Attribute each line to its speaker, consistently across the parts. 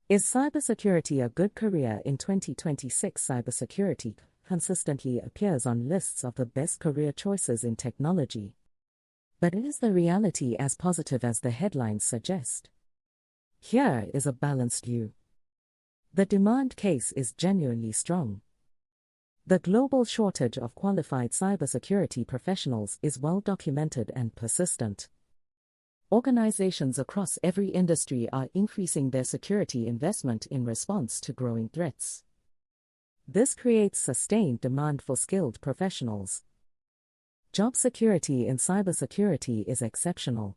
Speaker 1: Is cybersecurity a good career in 2026? Cybersecurity consistently appears on lists of the best career choices in technology. But is the reality as positive as the headlines suggest? Here is a balanced view. The demand case is genuinely strong. The global shortage of qualified cybersecurity professionals is well documented and persistent. Organizations across every industry are increasing their security investment in response to growing threats. This creates sustained demand for skilled professionals. Job security in cybersecurity is exceptional.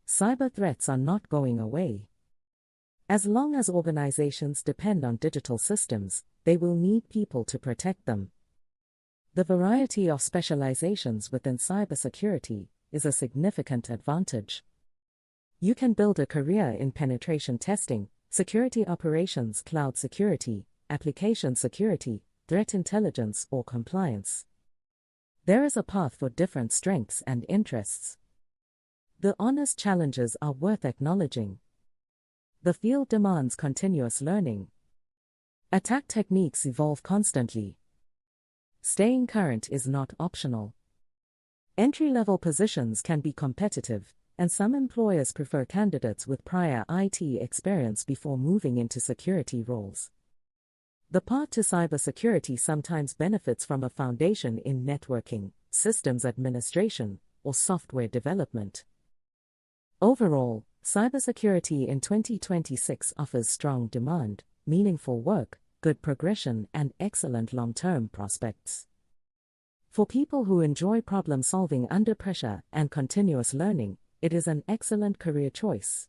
Speaker 1: Cyber threats are not going away. As long as organizations depend on digital systems, they will need people to protect them. The variety of specializations within cybersecurity is a significant advantage. You can build a career in penetration testing, security operations, cloud security, application security, threat intelligence, or compliance. There is a path for different strengths and interests. The honest challenges are worth acknowledging. The field demands continuous learning. Attack techniques evolve constantly. Staying current is not optional. Entry-level positions can be competitive, and some employers prefer candidates with prior IT experience before moving into security roles. The path to cybersecurity sometimes benefits from a foundation in networking, systems administration, or software development. Overall, cybersecurity in 2026 offers strong demand, meaningful work, good progression, and excellent long-term prospects. For people who enjoy problem-solving under pressure and continuous learning, it is an excellent career choice.